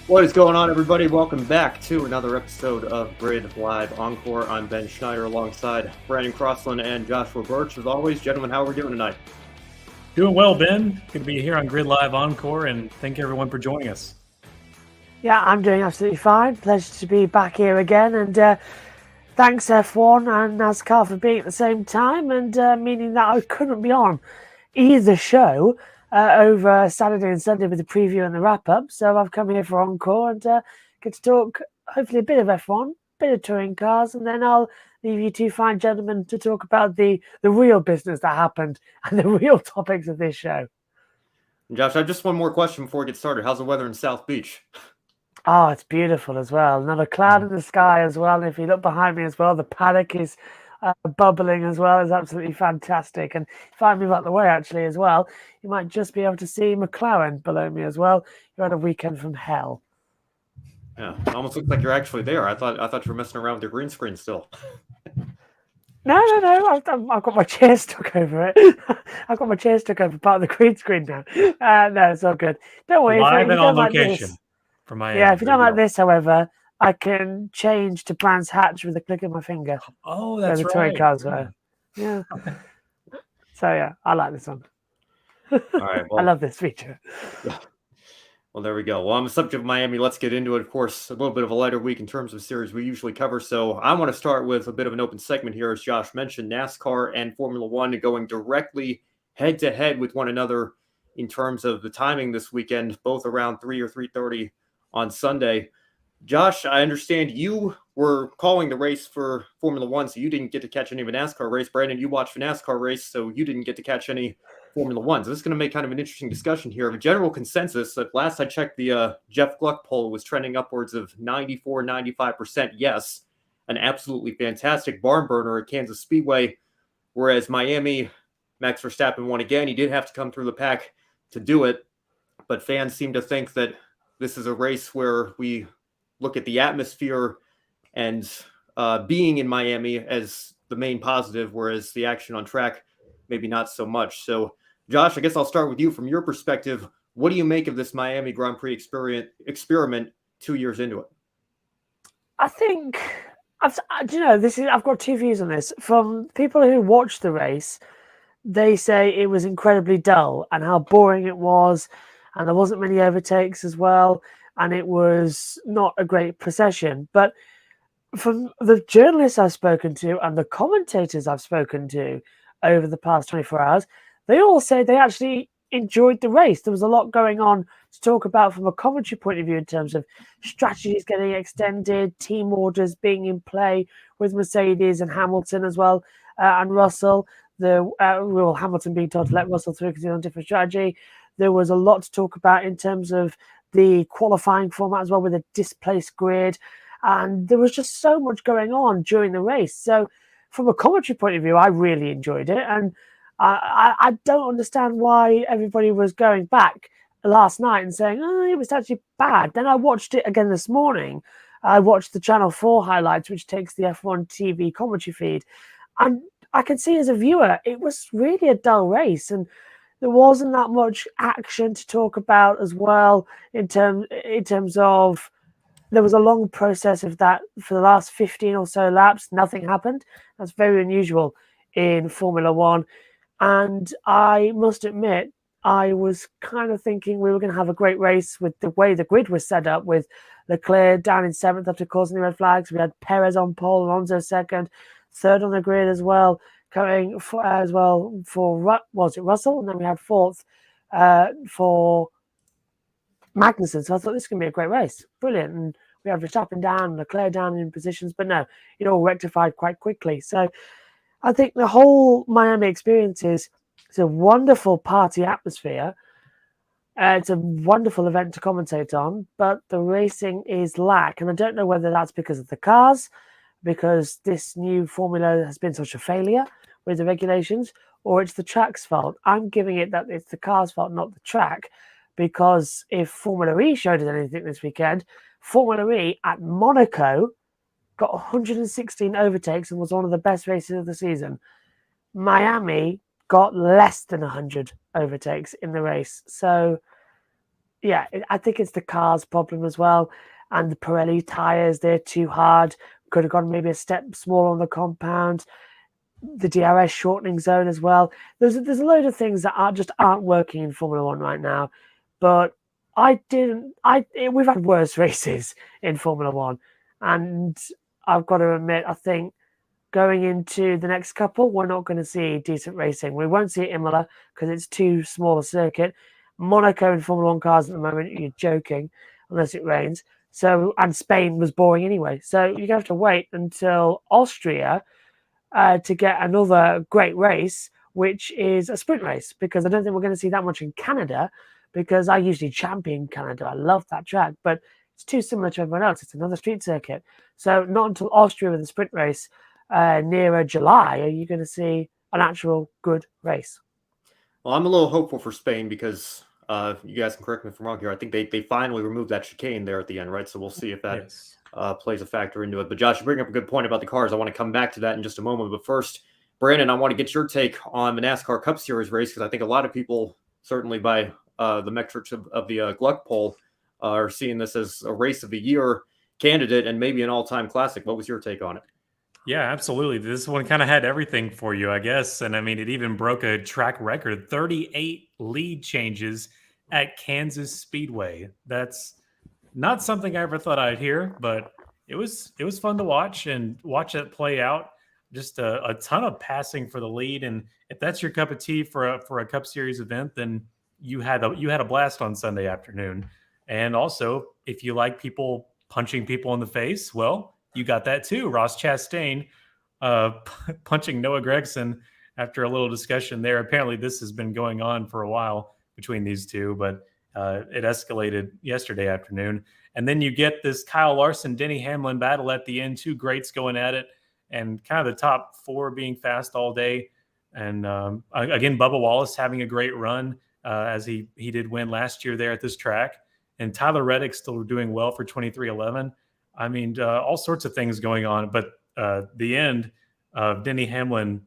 What is going on, everybody? Welcome back to another episode of Grid Live Encore. I'm Ben Schneider alongside Brandon Crossland and Joshua Birch. As always, gentlemen, how are we doing tonight? Doing well, Ben. Good to be here on Grid Live Encore, and thank everyone for joining us. Yeah, I'm doing absolutely fine. Pleasure to be back here again, and thanks F1 and NASCAR for being at the same time, and meaning that I couldn't be on either show over Saturday and Sunday with the preview and the wrap-up. So I've come here for Encore and get to talk hopefully a bit of F1, a bit of touring cars, and then I'll leave you two fine gentlemen to talk about the real business that happened and the real topics of this show. Josh, I have just one more question before we get started. How's the weather in South Beach? Oh, it's beautiful as well. Another cloud in the sky as well. And if you look behind me as well, the paddock is bubbling as well. It's absolutely fantastic. And if I move out the way actually as well, you might just be able to see McLaren below me as well. You're on a weekend from hell. Yeah, it almost looks like you're actually there. I thought you were messing around with your green screen still. No. I've got my chair stuck over it. I've got my chair stuck over part of the green screen now. No, it's all good. Don't worry. Live and on location. From Miami. Yeah, if you don't like this, however, I can change to Brands Hatch with a click of my finger. Oh, that's right. Touring cars were. Yeah. So, yeah, I like this one. All right. Well, I love this feature. Well, there we go. Well, on the subject of Miami, let's get into it. Of course, a little bit of a lighter week in terms of series we usually cover. So I want to start with a bit of an open segment here. As Josh mentioned, NASCAR and Formula One going directly head-to-head with one another in terms of the timing this weekend, both around 3 or 3:30 on Sunday. Josh, I understand you were calling the race for Formula One, so you didn't get to catch any of a NASCAR race. Brandon, you watched the NASCAR race, so you didn't get to catch any Formula One. So this is going to make kind of an interesting discussion here. A general consensus, at last I checked, the Jeff Gluck poll was trending upwards of 94, 95% yes. An absolutely fantastic barn burner at Kansas Speedway, whereas Miami, Max Verstappen won again. He did have to come through the pack to do it, but fans seem to think that this is a race where we look at the atmosphere and being in Miami as the main positive, whereas the action on track, maybe not so much. So, Josh, I guess I'll start with you. From your perspective, what do you make of this Miami Grand Prix experiment 2 years into it? I think, I've got two views on this. From people who watched the race, they say it was incredibly dull and how boring it was, and there wasn't many overtakes as well, and it was not a great procession. But from the journalists I've spoken to and the commentators I've spoken to over the past 24 hours, they all say they actually enjoyed the race. There was a lot going on to talk about from a commentary point of view in terms of strategies getting extended, team orders being in play with Mercedes and Hamilton as well, and Russell. Hamilton being told to let Russell through because he's on a different strategy. There was a lot to talk about in terms of the qualifying format as well, with a displaced grid. And there was just so much going on during the race. So from a commentary point of view, I really enjoyed it. And I don't understand why everybody was going back last night and saying, oh, it was actually bad. Then I watched it again this morning. I watched the Channel 4 highlights, which takes the F1 TV commentary feed. And I could see as a viewer, it was really a dull race. And there wasn't that much action to talk about as well in terms of there was a long process of that for the last 15 or so laps. Nothing happened. That's very unusual in Formula One. And I must admit, I was kind of thinking we were going to have a great race with the way the grid was set up, with Leclerc down in 7th after causing the red flags. We had Perez on pole, Alonso 2nd, 3rd on the grid as well, coming for was it Russell? And then we had 4th for Magnussen. So I thought this is going to be a great race. Brilliant. And we had Verstappen down, Leclerc down in positions, but no, it all rectified quite quickly. So I think the whole Miami experience is a wonderful party atmosphere. It's a wonderful event to commentate on, but the racing is lack. And I don't know whether that's because of the cars, because this new formula has been such a failure with the regulations, or it's the track's fault. I'm giving it that it's the car's fault, not the track, because if Formula E showed us anything this weekend, Formula E at Monaco got 116 overtakes and was one of the best races of the season. Miami got less than 100 overtakes in the race. So I think it's the car's problem as well. And the Pirelli tyres, they're too hard. Could have gone maybe a step smaller on the compound. The DRS shortening zone as well. There's a load of things that aren't working in Formula One right now. But we've had worse races in Formula One. And I've got to admit, I think going into the next couple, we're not going to see decent racing. We won't see Imola because it's too small a circuit. Monaco in Formula One cars at the moment, you're joking, unless it rains. So, and Spain was boring anyway. So you're going to have to wait until Austria to get another great race, which is a sprint race, because I don't think we're going to see that much in Canada, because I usually champion Canada. I love that track, but it's too similar to everyone else. It's another street circuit. So not until Austria with a sprint race nearer July are you going to see an actual good race. Well, I'm a little hopeful for Spain because you guys can correct me if I'm wrong here. I think they finally removed that chicane there at the end, right? So we'll see if that plays a factor into it. But Josh, you bring up a good point about the cars. I want to come back to that in just a moment. But first, Brandon, I want to get your take on the NASCAR Cup Series race because I think a lot of people, certainly by the metrics of the Gluck poll, are seeing this as a race of the year candidate and maybe an all-time classic. What was your take on it? Yeah, absolutely. This one kind of had everything for you, I guess. And I mean, it even broke a track record, 38 lead changes at Kansas Speedway. That's not something I ever thought I'd hear, but it was fun to watch it play out. Just a ton of passing for the lead. And if that's your cup of tea for a Cup Series event, then you had a blast on Sunday afternoon. And also, if you like people punching people in the face, well, you got that too. Ross Chastain punching Noah Gragson after a little discussion there. Apparently, this has been going on for a while between these two, but it escalated yesterday afternoon. And then you get this Kyle Larson, Denny Hamlin battle at the end, two greats going at it, and kind of the top four being fast all day. And again, Bubba Wallace having a great run as he did win last year there at this track. And Tyler Reddick still doing well for 23-11. I mean, all sorts of things going on. But the end of Denny Hamlin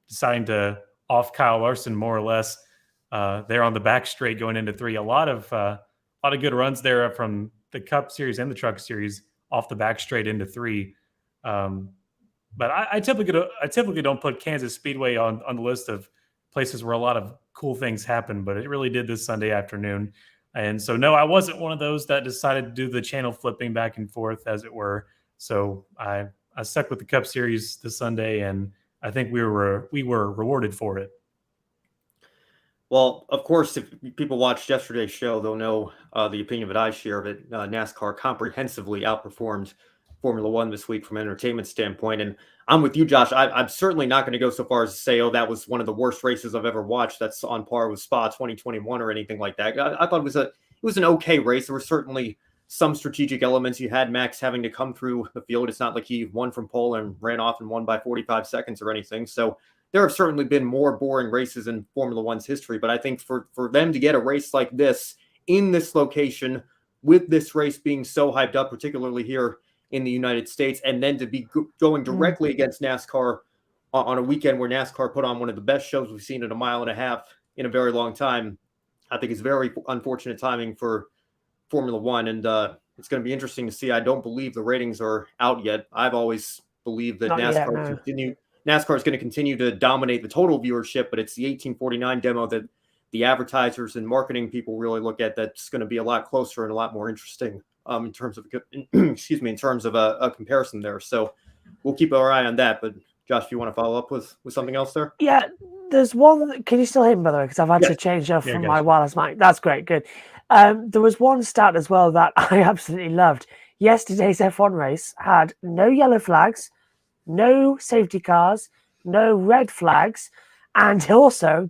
deciding to off Kyle Larson more or less there on the back straight going into 3. A lot of good runs there from the Cup Series and the Truck Series off the back straight into 3. But I typically don't put Kansas Speedway on the list of places where a lot of cool things happen, but it really did this Sunday afternoon. And so, no, I wasn't one of those that decided to do the channel flipping back and forth, as it were. So I stuck with the Cup Series this Sunday, and I think we were rewarded for it. Well, of course, if people watched yesterday's show, they'll know the opinion that I share of it. NASCAR comprehensively outperformed Formula One this week from an entertainment standpoint. And I'm with you, Josh. I'm certainly not going to go so far as to say, oh, that was one of the worst races I've ever watched. That's on par with Spa 2021 or anything like that. I thought it was an okay race. There were certainly some strategic elements. You had Max having to come through the field. It's not like he won from pole and ran off and won by 45 seconds or anything. So there have certainly been more boring races in Formula One's history. But I think for them to get a race like this in this location, with this race being so hyped up, particularly here in the United States, and then to be going directly against NASCAR on a weekend where NASCAR put on one of the best shows we've seen in a mile and a half in a very long time, I think it's very unfortunate timing for Formula One. And it's going to be interesting to see. I don't believe the ratings are out yet. I've always believed that NASCAR is going to continue to dominate the total viewership, but it's the 1849 demo that the advertisers and marketing people really look at that's going to be a lot closer and a lot more interesting in terms of a comparison there. So we'll keep our eye on that. But Josh, do you want to follow up with something else there? Yeah, there's one. Can you still hear me, by the way? Because I've had to change off from my wireless mic. That's great. Good. There was one stat as well that I absolutely loved. Yesterday's F1 race had no yellow flags, no safety cars, no red flags, and also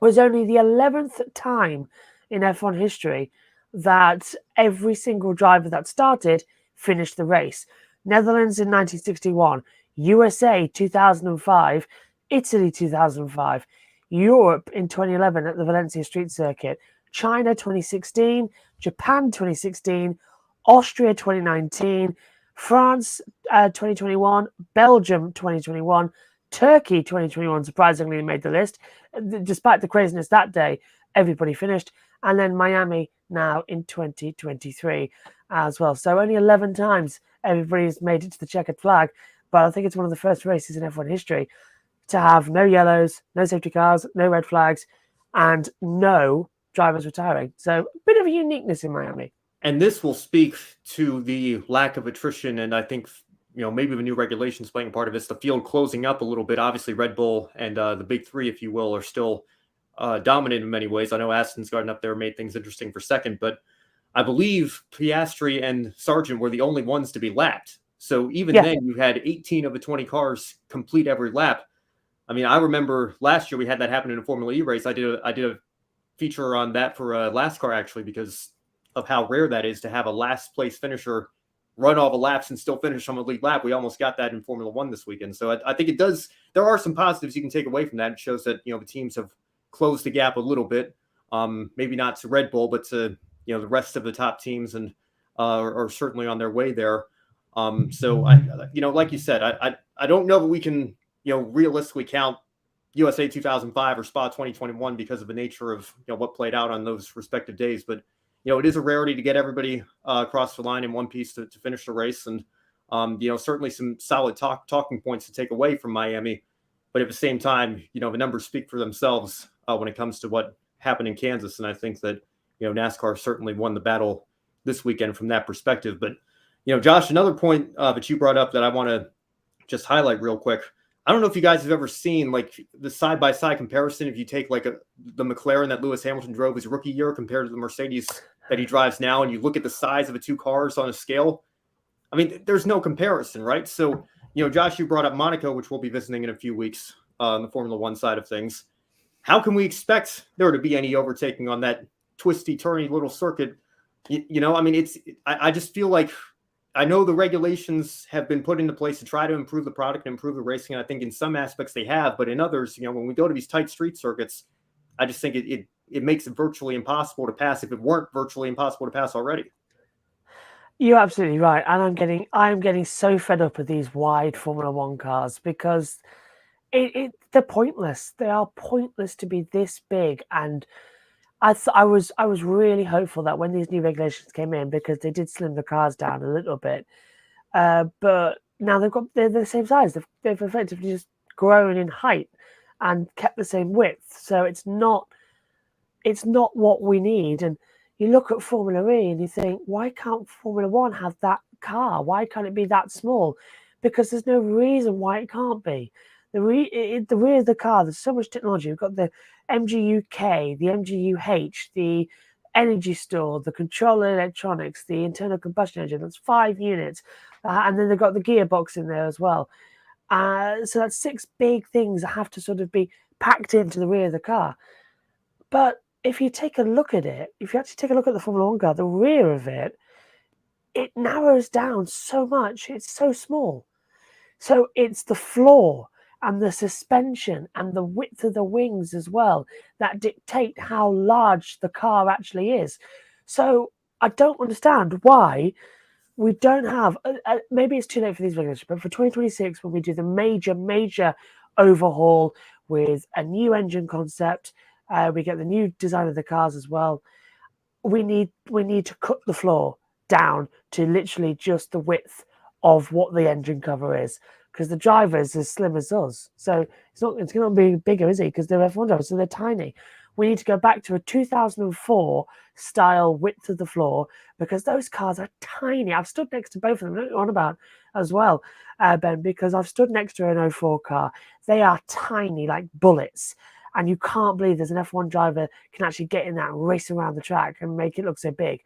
was only the 11th time in F1 history that every single driver that started finished the race. Netherlands in 1961, USA 2005, Italy 2005, Europe in 2011 at the Valencia Street Circuit, China 2016, Japan 2016, Austria 2019, France 2021, Belgium 2021, Turkey 2021 surprisingly made the list. Despite the craziness that day, everybody finished. and then Miami now in 2023 as well. So only 11 times everybody's made it to the checkered flag, but I think it's one of the first races in F1 history to have no yellows, no safety cars, no red flags, and no drivers retiring. So a bit of a uniqueness in Miami. And this will speak to the lack of attrition, and I think maybe the new regulations playing a part of this. The field closing up a little bit. Obviously, Red Bull and the big three, if you will, are still dominant in many ways. I know Aston's gotten up there, made things interesting for second, but I believe Piastri and Sargent were the only ones to be lapped. So even then, you had 18 of the 20 cars complete every lap. I mean, I remember last year we had that happen in a Formula E race. I did a feature on that for NASCAR actually, because of how rare that is to have a last place finisher run all the laps and still finish on the lead lap. We almost got that in Formula One this weekend. So I think it does. There are some positives you can take away from that. It shows that the teams have closed the gap a little bit. Maybe not to Red Bull, but to the rest of the top teams, and are certainly on their way there. So like you said, I don't know that we can realistically count USA 2005 or Spa 2021 because of the nature of what played out on those respective days. But it is a rarity to get everybody across the line in one piece to finish the race, and certainly some solid talking points to take away from Miami. But at the same time, the numbers speak for themselves when it comes to what happened in Kansas, and I think that NASCAR certainly won the battle this weekend from that perspective. But Josh, another point that you brought up that I want to just highlight real quick. I don't know if you guys have ever seen like the side-by-side comparison. If you take like the McLaren that Lewis Hamilton drove his rookie year compared to the Mercedes that he drives now, and you look at the size of the two cars on a scale, I mean, there's no comparison, right? So, Josh, you brought up Monaco, which we'll be visiting in a few weeks on the Formula One side of things. How can we expect there to be any overtaking on that twisty, turny little circuit? I mean, I just feel like, I know the regulations have been put into place to try to improve the product and improve the racing. And I think in some aspects they have, but in others, when we go to these tight street circuits, I just think it makes it virtually impossible to pass if it weren't virtually impossible to pass already. You're absolutely right. And I'm getting so fed up with these wide Formula One cars because they're pointless. They are pointless to be this big. And I was really hopeful that when these new regulations came in, because they did slim the cars down a little bit, but now they're the same size. They've effectively just grown in height and kept the same width. So it's not what we need. And you look at Formula E and you think, why can't Formula One have that car? Why can't it be that small? Because there's no reason why it can't be. The rear of the car, there's so much technology. We've got the MGU-K, the MGU-H, the energy store, the controller electronics, the internal combustion engine. That's 5 units. And then they've got the gearbox in there as well. So that's 6 big things that have to sort of be packed into the rear of the car. But if you take a look at it, if you actually take a look at the Formula One car, the rear of it narrows down so much. It's so small. So it's the floor and the suspension and the width of the wings as well that dictate how large the car actually is. So I don't understand why we don't have, maybe it's too late for these regulations, but for 2026, when we do the major overhaul with a new engine concept, we get the new design of the cars as well, we need to cut the floor down to literally just the width of what the engine cover is, because the driver is as slim as us. So it's not be bigger, is he? Because they're F1 drivers, so they're tiny. We need to go back to a 2004 style width of the floor, because those cars are tiny. I've stood next to both of them. I don't know what on about as well, Ben, because I've stood next to an 04 car. They are tiny, like bullets. And you can't believe there's an F1 driver can actually get in that and race around the track and make it look so big.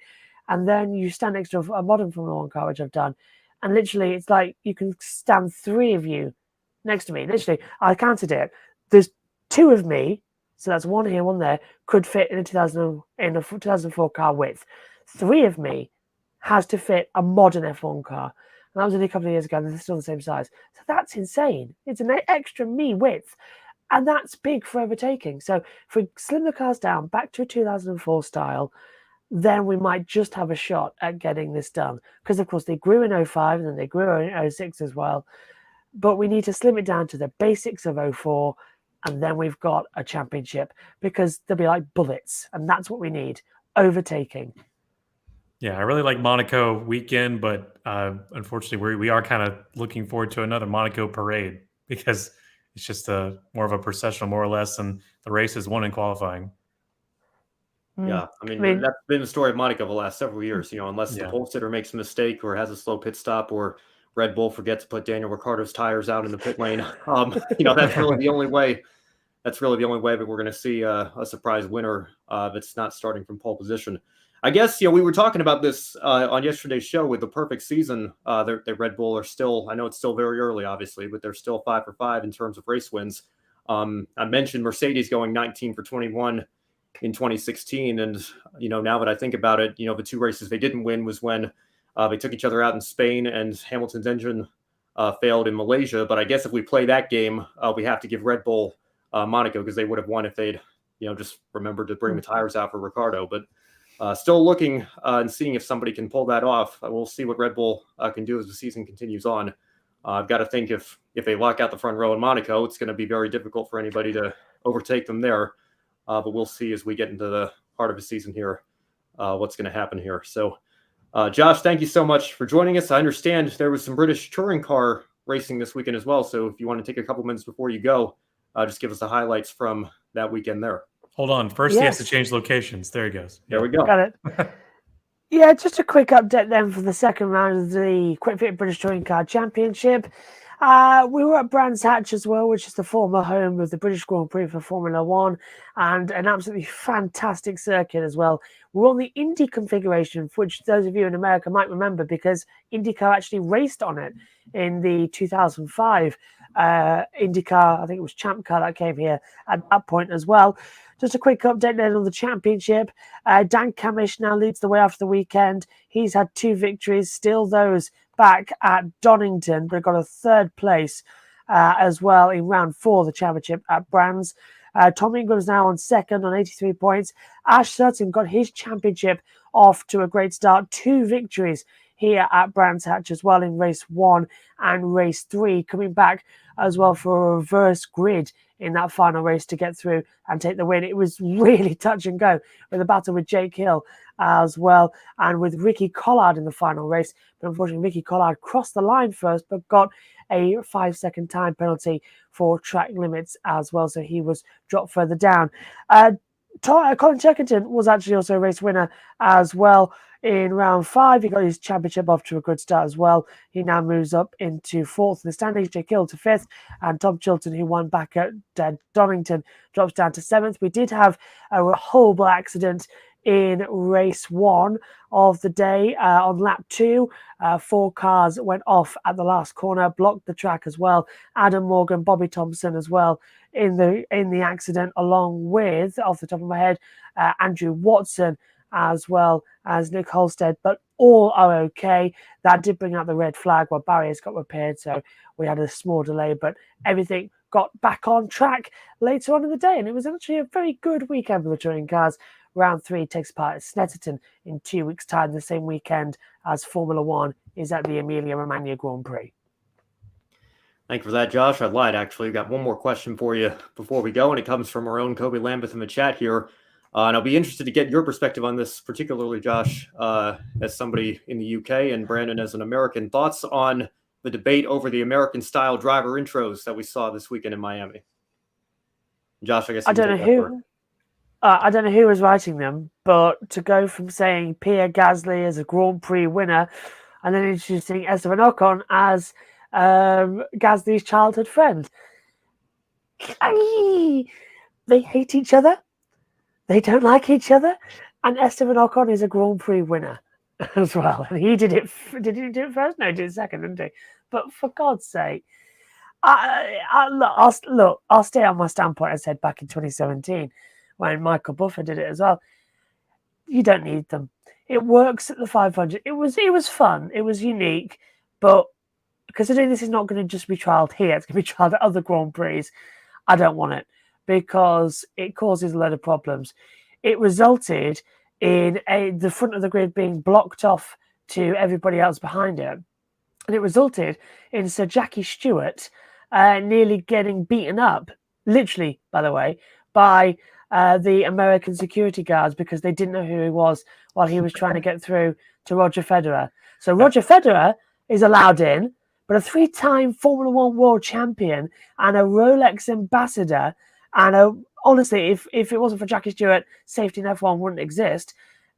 And then you stand next to a modern Formula One car, which I've done, and literally it's like you can stand 3 of you next to me. Literally, I counted it. There's 2 of me, so that's 1 here, 1 there, could fit in a 2004 car width. 3 of me has to fit a modern F1 car. And that was only a couple of years ago, and they're still the same size. So that's insane. It's an extra me width. And that's big for overtaking. So if we slim the cars down back to a 2004 style, then we might just have a shot at getting this done. Because, of course, they grew in 05 and then they grew in 06 as well. But we need to slim it down to the basics of 04 and then we've got a championship, because they'll be like bullets, and that's what we need. Overtaking. Yeah, I really like Monaco weekend, but unfortunately, we are kind of looking forward to another Monaco parade because it's just more of a processional, more or less, and the race is won in qualifying. Yeah, I mean, that's been the story of Monaco the last several years. Unless the pole sitter makes a mistake or has a slow pit stop, or Red Bull forgets to put Daniel Ricciardo's tires out in the pit lane. That's really the only way. That's really the only way that we're going to see a surprise winner that's not starting from pole position. I guess we were talking about this on yesterday's show with the perfect season. The Red Bull are still, I know it's still very early, obviously, but they're still 5 for 5 in terms of race wins. I mentioned Mercedes going 19 for 21 in 2016, and now that I think about it, the 2 races they didn't win was when they took each other out in Spain and Hamilton's engine failed in Malaysia. But I guess if we play that game, we have to give Red Bull Monaco, because they would have won if they'd just remembered to bring the tires out for Ricciardo. But still looking and seeing if somebody can pull that off. We'll see what Red Bull can do as the season continues on. I've got to think if they lock out the front row in Monaco, it's going to be very difficult for anybody to overtake them there. But we'll see as we get into the heart of the season here what's going to happen here. So, Josh, thank you so much for joining us. I understand there was some British touring car racing this weekend as well. So if you want to take a couple minutes before you go, just give us the highlights from that weekend there. Hold on. First, he has to change locations. There he goes. There we go. Got it. Yeah, just a quick update then for the second round of the Quick Fit British Touring Car Championship. We were at Brands Hatch as well, which is the former home of the British Grand Prix for Formula One, and an absolutely fantastic circuit as well. We're on the Indy configuration, which those of you in America might remember, because IndyCar actually raced on it in the 2005 IndyCar. I think it was Champ Car that came here at that point as well. Just a quick update then on the championship. Dan Camish now leads the way after the weekend. He's had 2 victories, still those back at Donington, but got a 3rd place as well in round 4 of the championship at Brands. Tom Ingram's now on 2nd on 83 points. Ash Sutton got his championship off to a great start. 2 victories here at Brands Hatch as well in race 1 and race 3, coming back as well for a reverse grid in that final race to get through and take the win. It was really touch and go with a battle with Jake Hill as well, and with Ricky Collard in the final race. But unfortunately, Ricky Collard crossed the line first, but got a 5-second time penalty for track limits as well, so he was dropped further down. Colin Turkington was actually also a race winner as well. In round 5, he got his championship off to a good start as well. He now moves up into 4th in the standings. Jake Hill to 5th, and Tom Chilton, who won back at Donington, drops down to 7th. We did have a horrible accident in race 1 of the day on lap 2. 4 cars went off at the last corner, blocked the track as well. Adam Morgan, Bobby Thompson as well in the accident, along with, off the top of my head, Andrew Watson as well as Nick Holstead, but all are okay. That did bring out the red flag while barriers got repaired, so we had a small delay, but everything got back on track later on in the day, and it was actually a very good weekend for the touring cars. Round 3 takes part at Snetterton in 2 weeks' time, the same weekend as Formula One is at the Emilia-Romagna Grand Prix. Thank you for that, Josh. I lied, actually. We've got one more question for you before we go, and it comes from our own Kobe Lambeth in the chat here. And I'll be interested to get your perspective on this, particularly, Josh, as somebody in the UK, and Brandon as an American. Thoughts on the debate over the American-style driver intros that we saw this weekend in Miami? Josh, I guess I don't know who was writing them, but to go from saying Pierre Gasly as a Grand Prix winner and then introducing Esteban Ocon as Gasly's childhood friend. They hate each other. They don't like each other. And Esteban Ocon is a Grand Prix winner as well. And he did it. Did he do it first? No, he did it second, didn't he? But for God's sake, I'll stay on my standpoint I said back in 2017 when Michael Buffer did it as well. You don't need them. It works at the 500. It was fun. It was unique. But considering this is not going to just be trialled here, it's going to be trialled at other Grand Prix, I don't want it, because it causes a load of problems. It resulted in the front of the grid being blocked off to everybody else behind it. And it resulted in Sir Jackie Stewart nearly getting beaten up literally, by the way, by the American security guards because they didn't know who he was while he was trying to get through to Roger Federer. So Roger Federer is allowed in, but a 3-time Formula One world champion and a Rolex ambassador, and honestly, if it wasn't for Jackie Stewart, safety in F1 wouldn't exist,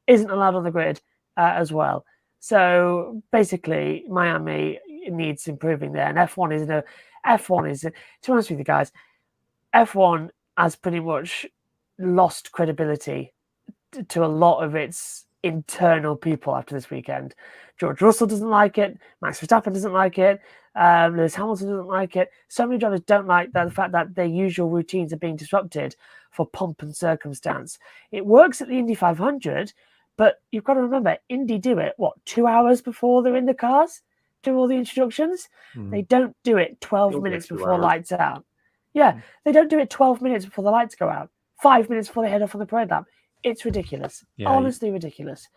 isn't allowed on the grid as well. So basically, Miami needs improving there, and F1 is to be honest with you guys, F1 has pretty much lost credibility to a lot of its internal people after this weekend. George Russell doesn't like it. Max Verstappen doesn't like it. Lewis Hamilton doesn't like it. So many drivers don't like the fact that their usual routines are being disrupted for pomp and circumstance. It works at the Indy 500, but you've got to remember, Indy do it, 2 hours before they're in the cars? Do all the introductions? They don't do it 12 minutes before lights out. Yeah, they don't do it 12 minutes before the lights go out. 5 minutes before they head off on the parade lap. It's ridiculous. Yeah, honestly ridiculous.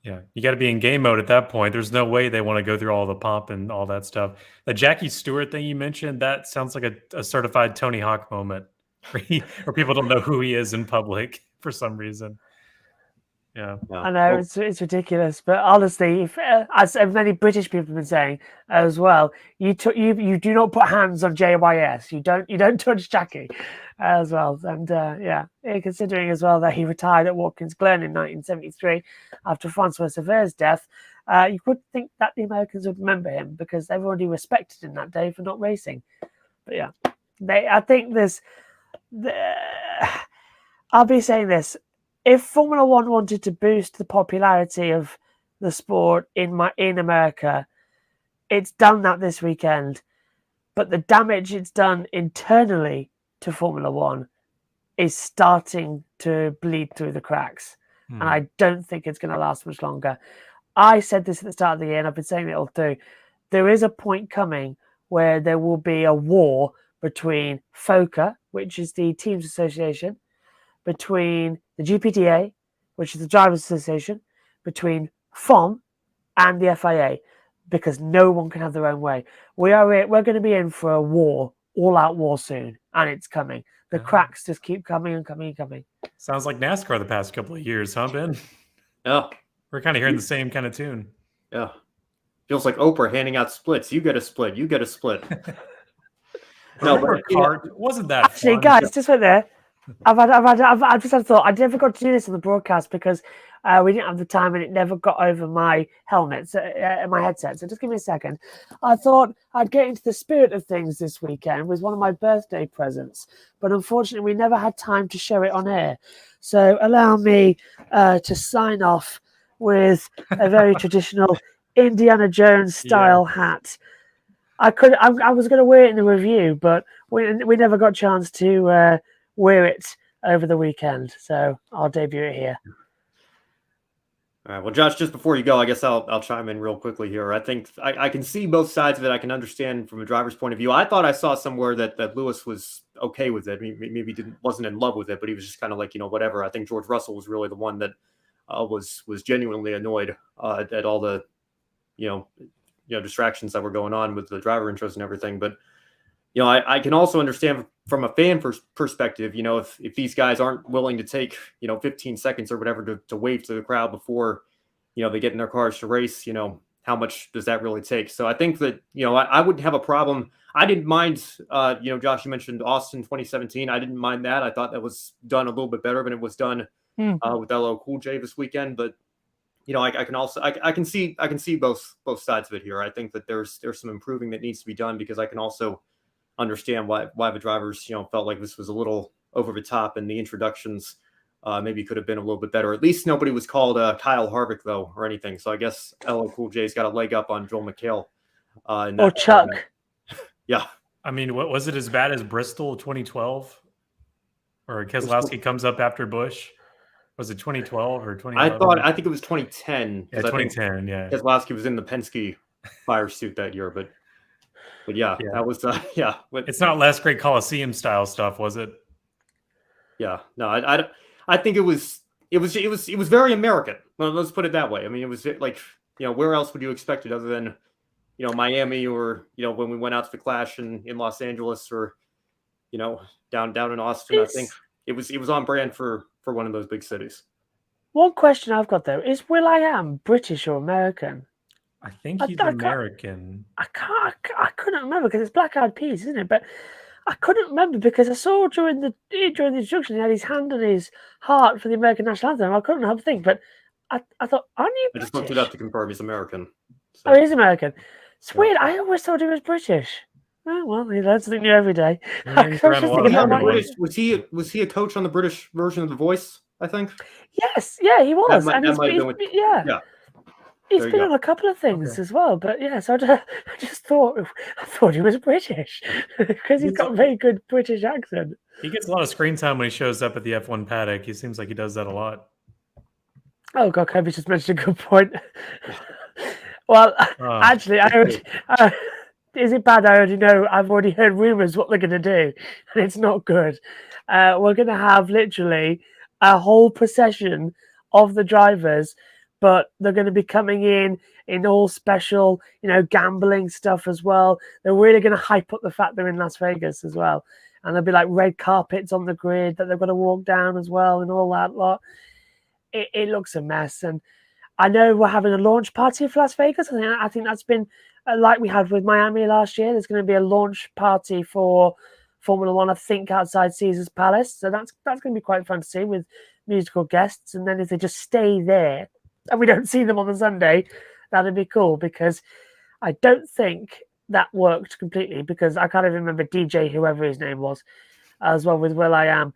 Yeah, you got to be in game mode at that point. There's no way they want to go through all the pomp and all that stuff. The Jackie Stewart thing you mentioned, that sounds like a certified Tony Hawk moment where people don't know who he is in public for some reason. Yeah, I know it's ridiculous, but honestly, as many British people have been saying as well, you do not put hands on JYS. You don't touch Jackie as well, and considering as well that he retired at Watkins Glen in 1973 after Francois Sever's death, you would think that the Americans would remember him because they've already respected him that day for not racing. But yeah, I think I'll be saying this. If Formula One wanted to boost the popularity of the sport in America, it's done that this weekend. But the damage it's done internally to Formula One is starting to bleed through the cracks. And I don't think it's going to last much longer. I said this at the start of the year, and I've been saying it all through. There is a point coming where there will be a war between FOCA, which is the Teams Association, between the GPDA, which is the Drivers Association, between FOM and the FIA, because no one can have their own way. We're going to be in for a war, all-out war soon, and it's coming. The cracks just keep coming and coming and coming. Sounds like NASCAR the past couple of years, huh, Ben? Yeah. We're kind of hearing the same kind of tune. Yeah. Feels like Oprah handing out splits. You get a split. You get a split. No, but wasn't that actually, fun? guys, just right there. I've just had a thought. I never got to do this on the broadcast because we didn't have the time and it never got over my helmet, my headset. So just give me a second. I thought I'd get into the spirit of things this weekend with one of my birthday presents, but unfortunately we never had time to show it on air. So allow me to sign off with a very traditional Indiana Jones style hat. I was going to wear it in the review, but we never got a chance to wear it over the weekend, so I'll debut it here. All right. Well, Josh, just before you go, I guess I'll chime in real quickly here. I think I can see both sides of it. I can understand from a driver's point of view. I thought I saw somewhere that Lewis was okay with it. Maybe wasn't in love with it, but he was just kind of like, whatever. I think George Russell was really the one that was genuinely annoyed at all the distractions that were going on with the driver intros and everything. But I can also understand from a fan perspective, if these guys aren't willing to take, 15 seconds or whatever to wave to the crowd before, they get in their cars to race, how much does that really take? So I think that, I wouldn't have a problem. I didn't mind, Josh, you mentioned Austin 2017. I didn't mind that. I thought that was done a little bit better than it was done with LL Cool J this weekend. But, I can also, I can see both sides of it here. I think that there's some improving that needs to be done because I can also understand why the drivers felt like this was a little over the top and the introductions maybe could have been a little bit better. At least nobody was called Kyle Harvick though or anything, so I guess LL Cool J's got a leg up on Joel McHale or Chuck. Yeah, I mean, what was it as bad as Bristol 2012 or Keselowski comes up after Busch? Was it 2012 or 2011? I think it was 2010. Yeah, 2010. Yeah, Keselowski was in the Penske fire suit that year, but yeah, that was It's not last great Coliseum style stuff, was it? Yeah, no, I think it was very American. Well, let's put it that way. I mean, it was like where else would you expect it other than Miami or when we went out to the Clash in Los Angeles or down in Austin. I think Is it was on brand for one of those big cities. one question I've got though is will.i.am British or American? I think I, he's I can't. American. I couldn't remember because it's Black Eyed Peas, isn't it? But I couldn't remember because I saw during the introduction he had his hand on his heart for the American national anthem. I couldn't have a think, but I thought, aren't you I British? just looked it up to confirm he's American. So. Oh, he's American. It's weird. I always thought he was British. Oh, well, he learns something new every day. Yeah, I was just thinking, was he a coach on the British version of The Voice? I think. Yes, yeah, he was, and he's been on a couple of things as well. But yeah, so I just thought he was British because he's got a very good British accent. He gets a lot of screen time when he shows up at the F1 paddock. He seems like he does that a lot. Oh God, Kobe just mentioned a good point. Well, actually, I already. Is it bad? I already know. I've already heard rumors what they're going to do, and it's not good. We're going to have literally a whole procession of the drivers, but they're going to be coming in all special, gambling stuff as well. They're really going to hype up the fact they're in Las Vegas as well, and there'll be like red carpets on the grid that they've got to walk down as well, and all that lot. It looks a mess, and I know we're having a launch party for Las Vegas. I think that's been like we had with Miami last year. There's going to be a launch party for Formula One, I think, outside Caesar's Palace. So that's going to be quite fun to see with musical guests. And then if they just stay there and we don't see them on the Sunday, that'd be cool, because I don't think that worked completely, because I can't even remember DJ, whoever his name was, as well with will.i.am.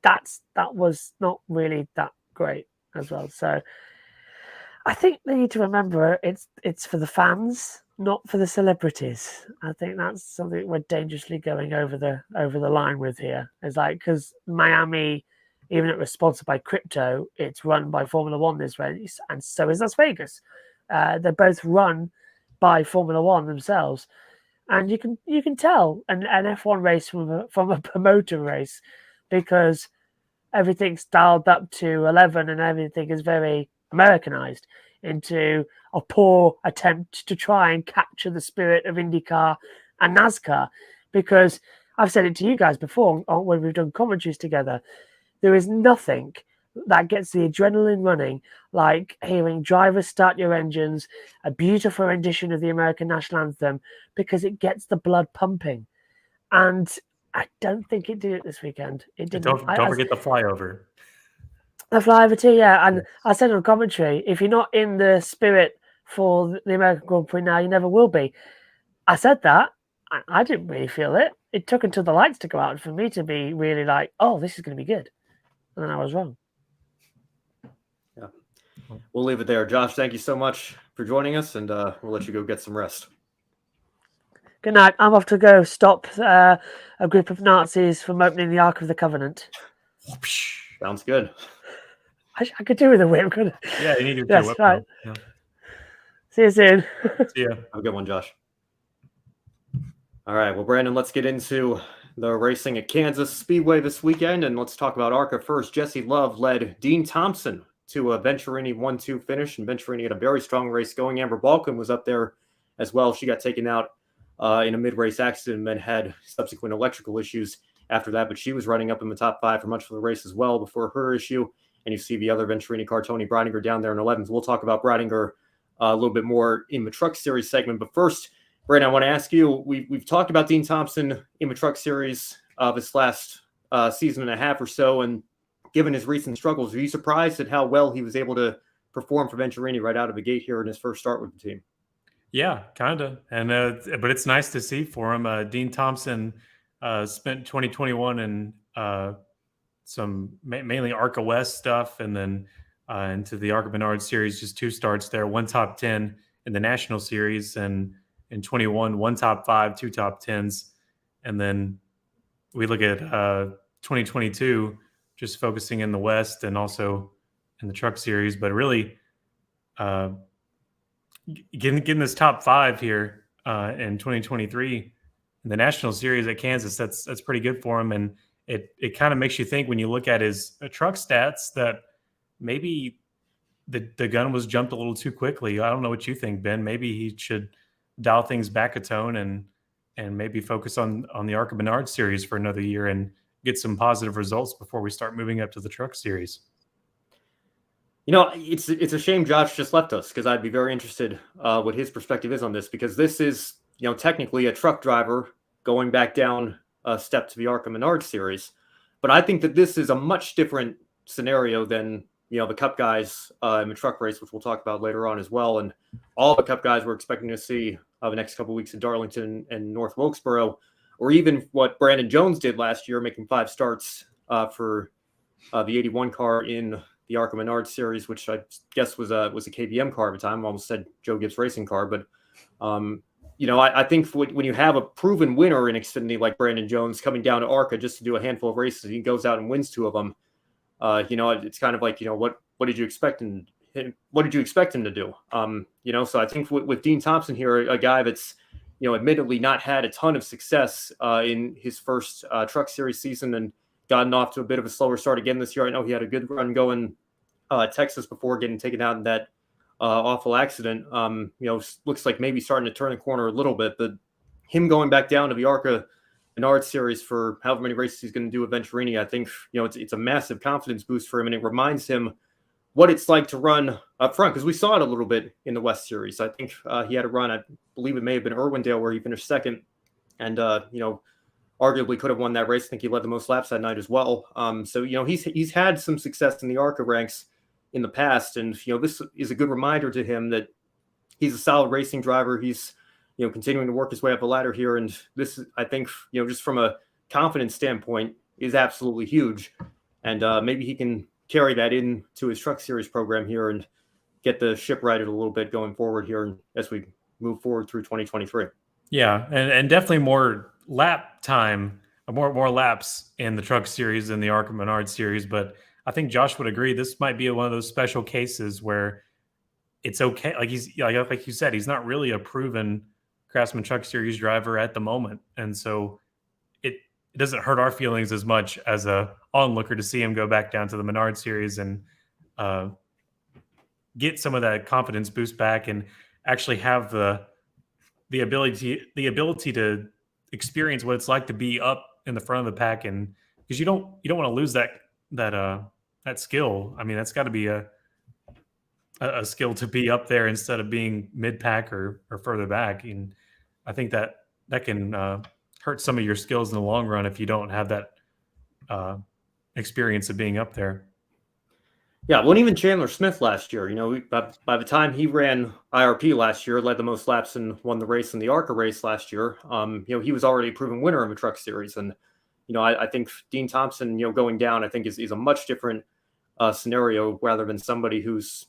That was not really that great as well. So I think they need to remember it's for the fans, not for the celebrities. I think that's something we're dangerously going over the line with here. It's like, because Miami, even though it was sponsored by crypto, it's run by Formula One this race, and so is Las Vegas. They're both run by Formula One themselves, and you can tell an F1 race from a promoter race, because everything's dialed up to 11 and everything is very Americanized into a poor attempt to try and capture the spirit of IndyCar and NASCAR. Because I've said it to you guys before when we've done commentaries together, there is nothing that gets the adrenaline running like hearing drivers start your engines, a beautiful rendition of the American national anthem, because it gets the blood pumping. And I don't think it did it this weekend. It didn't. Don't forget the flyover. The flyover too, yeah. And yes. I said on commentary, if you're not in the spirit for the American Grand Prix now, you never will be. I said that. I didn't really feel it. It took until the lights to go out for me to be really like, oh, this is going to be good. And then I was wrong. Yeah. We'll leave it there. Josh, thank you so much for joining us, and we'll let you go get some rest. Good night. I'm off to go stop a group of Nazis from opening the Ark of the Covenant. Sounds good. I could do with a whip, couldn't I? Yeah, you need to do yes, whip. Right. Yeah. See you soon. See ya. Have a good one, Josh. All right. Well, Brandon, let's get into the racing at Kansas Speedway this weekend, and let's talk about ARCA first. Jesse Love led Dean Thompson to a Venturini 1-2 finish, and Venturini had a very strong race going. Amber Balkan was up there as well. She got taken out in a mid-race accident and then had subsequent electrical issues after that, but she was running up in the top 5 for much of the race as well before her issue. And you see the other Venturini car, Tony Breidinger, down there in 11th. We'll talk about Breidinger a little bit more in the Truck Series segment. But first, Brandon, I want to ask you, we've talked about Dean Thompson in the Truck Series this last season and a half or so, and given his recent struggles, are you surprised at how well he was able to perform for Venturini right out of the gate here in his first start with the team? Yeah, kind of. And but it's nice to see for him. Dean Thompson spent 2021 in some mainly ARCA West stuff, and then into the ARCA Menards Series, just 2 starts there, 1 top 10 in the National Series, and in 21, 1 top 5, 2 top 10s. And then we look at 2022, just focusing in the West and also in the Truck Series, but really getting this top 5 here in 2023 in the National Series at Kansas, that's pretty good for him. And it kind of makes you think when you look at his truck stats that maybe the gun was jumped a little too quickly. I don't know what you think, Ben. Maybe he should dial things back a tone and and maybe focus on the ARCA Menards Series for another year and get some positive results before we start moving up to the Truck Series. It's a shame Josh just left us, because I'd be very interested what his perspective is on this, because this is, technically a truck driver going back down a step to the ARCA Menards Series. But I think that this is a much different scenario than, the Cup guys in the truck race, which we'll talk about later on as well. And all the Cup guys we're expecting to see the next couple of weeks in Darlington and North Wilkesboro, or even what Brandon Jones did last year, making 5 starts for the 81 car in the ARCA Menards Series, which I guess was a KBM car at the time. I almost said Joe Gibbs Racing car, but I think when you have a proven winner in Xfinity like Brandon Jones coming down to ARCA just to do a handful of races, he goes out and wins 2 of them. It's kind of like, what did you expect him? What did you expect him to do? So I think with Dean Thompson here, a guy that's, admittedly not had a ton of success in his first Truck Series season and gotten off to a bit of a slower start again this year. I know he had a good run going Texas before getting taken out in that awful accident. Looks like maybe starting to turn the corner a little bit, but him going back down to the ARCA Menards Series for however many races he's going to do at Venturini, I think, it's a massive confidence boost for him, and it reminds him what it's like to run up front, because we saw it a little bit in the West Series. I think he had a run, I believe it may have been Irwindale, where he finished second, and arguably could have won that race. I think he led the most laps that night as well. So he's had some success in the ARCA ranks in the past, and this is a good reminder to him that he's a solid racing driver. He's continuing to work his way up the ladder here, and this, I think, just from a confidence standpoint, is absolutely huge. And maybe he can carry that into his Truck Series program here and get the ship righted a little bit going forward here as we move forward through 2023. Yeah, and definitely more lap time, more laps in the Truck Series than the ARCA Menards Series. But I think Josh would agree this might be one of those special cases where it's okay. Like like you said, he's not really a proven Craftsman Truck Series driver at the moment, and so it doesn't hurt our feelings as much as a onlooker to see him go back down to the Menards Series and get some of that confidence boost back and actually have the ability to experience what it's like to be up in the front of the pack, and because you don't want to lose that skill. I mean, that's got to be a skill to be up there instead of being mid pack or further back. And I think that can hurt some of your skills in the long run if you don't have that experience of being up there. Yeah, well, even Chandler Smith last year, by the time he ran IRP last year, led the most laps and won the race in the ARCA race last year. He was already a proven winner of the Truck Series, and I think Dean Thompson, going down, I think is a much different scenario rather than somebody who's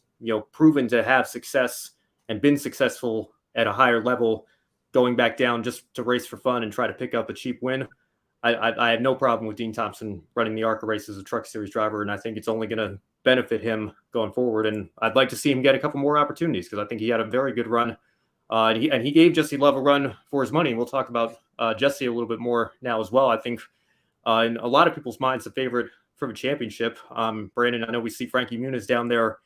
proven to have success and been successful at a higher level, going back down just to race for fun and try to pick up a cheap win. I have no problem with Dean Thompson running the ARCA race as a Truck Series driver, and I think it's only going to benefit him going forward. And I'd like to see him get a couple more opportunities, because I think he had a very good run. And he gave Jesse Love a run for his money. And we'll talk about Jesse a little bit more now as well. I think in a lot of people's minds, the favorite for the championship. Brandon, I know we see Frankie Muniz down there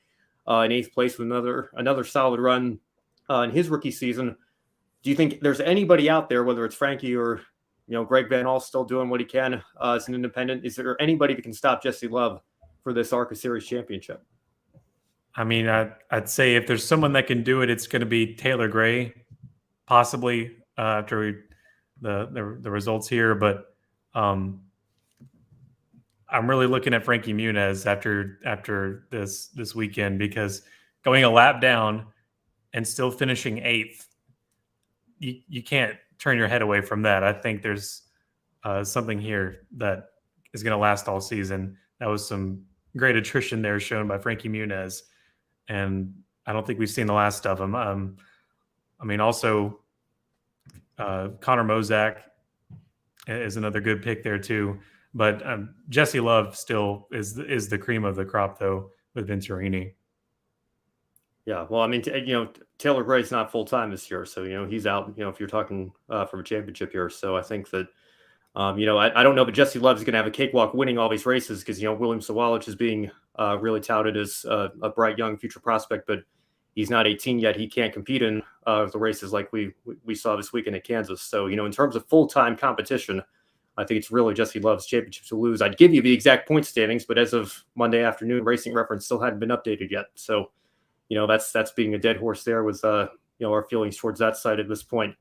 in 8th place with another solid run in his rookie season. Do you think there's anybody out there, whether it's Frankie or Greg Van All still doing what he can as an independent? Is there anybody that can stop Jesse Love for this ARCA Series championship? I mean, I'd say if there's someone that can do it, it's going to be Taylor Gray, possibly after the results here. But I'm really looking at Frankie Muniz after this weekend, because going a lap down and still finishing 8th, you can't turn your head away from that. I think there's something here that is going to last all season. That was some great attrition there shown by Frankie Muniz, and I don't think we've seen the last of him. I mean, also Connor Mozak is another good pick there too. But Jesse Love still is the cream of the crop, though, with Venturini. Yeah, well, I mean, Taylor Gray's not full time this year, so he's out. If you're talking from a championship here, so I think that I don't know, but Jesse Love's going to have a cakewalk winning all these races, because William Sawalich is being really touted as a bright young future prospect, but he's not 18 yet. He can't compete in the races like we saw this weekend at Kansas. So, in terms of full-time competition, I think it's really Jesse Love's championship to lose. I'd give you the exact point standings, but as of Monday afternoon, Racing Reference still hadn't been updated yet. So, that's being a dead horse there with, our feelings towards that side at this point.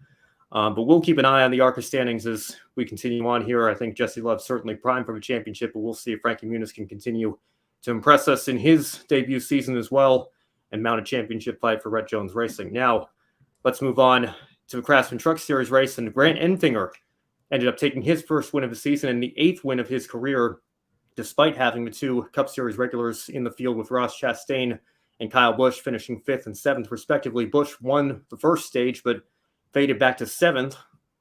But we'll keep an eye on the ARCA standings as we continue on here. I think Jesse Love's certainly primed for a championship, but we'll see if Frankie Muniz can continue to impress us in his debut season as well and mount a championship fight for Rhett Jones Racing. Now, let's move on to the Craftsman Truck Series race, and Grant Enfinger ended up taking his first win of the season and the 8th win of his career, despite having the 2 Cup Series regulars in the field with Ross Chastain and Kyle Busch finishing 5th and 7th, respectively. Busch won the first stage, but faded back to 7th.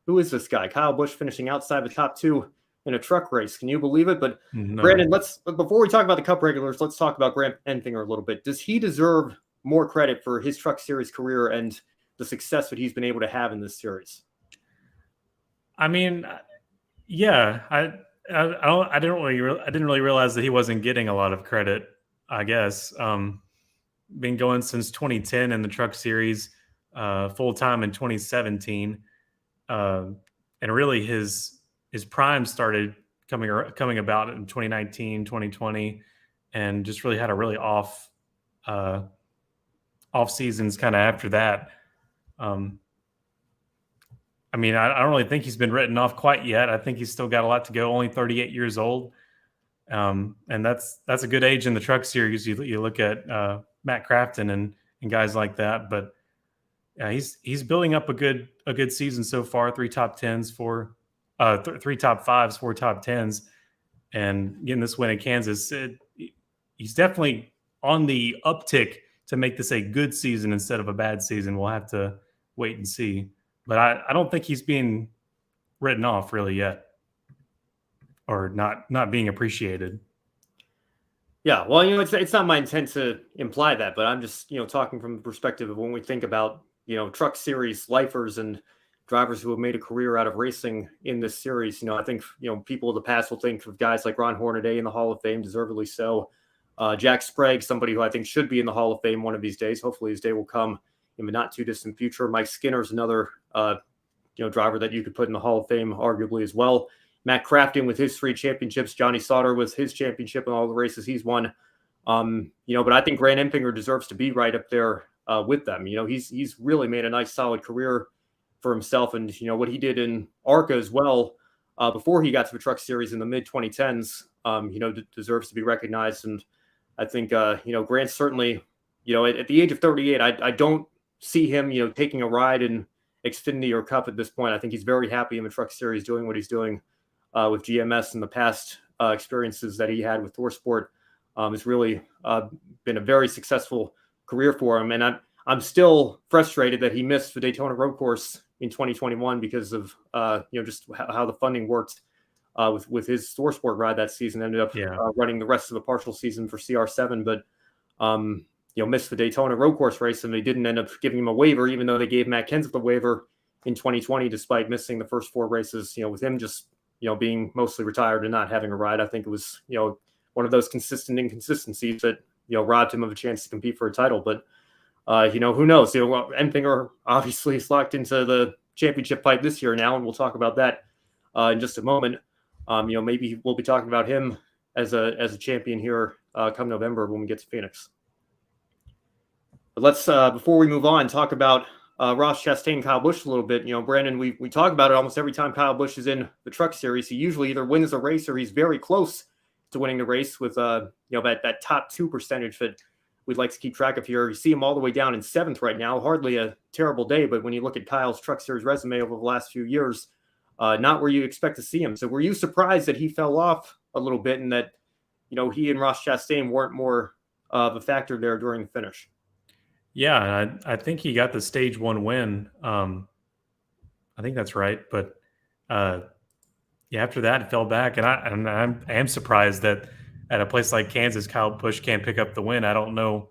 Who is this guy? Kyle Busch finishing outside the top 2 in a truck race. Can you believe it? But No. Brandon, before we talk about the Cup regulars, let's talk about Grant Enfinger a little bit. Does he deserve more credit for his Truck Series career and the success that he's been able to have in this series? I mean, yeah, I didn't really realize that he wasn't getting a lot of credit. I guess been going since 2010 in the Truck Series, full time in 2017, and really his prime started coming about in 2019, 2020, and just really had a really off seasons kind of after that. I mean, I don't really think he's been written off quite yet. I think he's still got a lot to go. Only 38 years old, and that's a good age in the Truck Series. You look at Matt Crafton and guys like that, but yeah, he's building up a good season so far. 3 top 10s, 3 top 5s, 4 top 10s, and getting this win in Kansas. He's definitely on the uptick to make this a good season instead of a bad season. We'll have to wait and see. But I don't think he's being written off really yet, or not being appreciated. Yeah, well, it's not my intent to imply that, but I'm just, talking from the perspective of when we think about, Truck Series lifers and drivers who have made a career out of racing in this series. I think, people of the past will think of guys like Ron Hornaday in the Hall of Fame, deservedly so. Jack Sprague, somebody who I think should be in the Hall of Fame one of these days. Hopefully his day will come in the not too distant future. Mike Skinner's another, driver that you could put in the Hall of Fame, arguably as well. Matt Crafton with his 3 championships. Johnny Sauter with his championship and all the races he's won. But I think Grant Enfinger deserves to be right up there with them. He's really made a nice solid career for himself, and what he did in ARCA as well before he got to the Truck Series in the mid 2010s. Deserves to be recognized, and I think Grant certainly, at the age of 38, I don't see him, taking a ride in Xfinity or Cup at this point. I think he's very happy in the Truck Series doing what he's doing with GMS, and the past experiences that he had with ThorSport has really been a very successful career for him. And I'm still frustrated that he missed the Daytona Road Course in 2021 because of just how the funding worked with his ThorSport ride that season. Ended up running the rest of the partial season for CR7, but missed the Daytona Road Course race, and they didn't end up giving him a waiver, even though they gave Matt Kenseth a waiver in 2020, despite missing the first 4 races. With him just being mostly retired and not having a ride, I think it was one of those consistent inconsistencies that robbed him of a chance to compete for a title. But who knows? Enfinger obviously is locked into the championship fight this year now, and we'll talk about that in just a moment. Maybe we'll be talking about him as a champion here come November when we get to Phoenix. But let's before we move on, talk about Ross Chastain, Kyle Busch a little bit. Brandon, we talk about it almost every time Kyle Busch is in the Truck Series. He usually either wins a race or he's very close to winning the race with that top 2 percentage that we'd like to keep track of here. You see him all the way down in 7th right now. Hardly a terrible day, but when you look at Kyle's Truck Series resume over the last few years, not where you expect to see him. So were you surprised that he fell off a little bit and that he and Ross Chastain weren't more of a factor there during the finish? Yeah, I think he got the stage 1 win. I think that's right. But after that, it fell back. And I am surprised that at a place like Kansas, Kyle Busch can't pick up the win. I don't know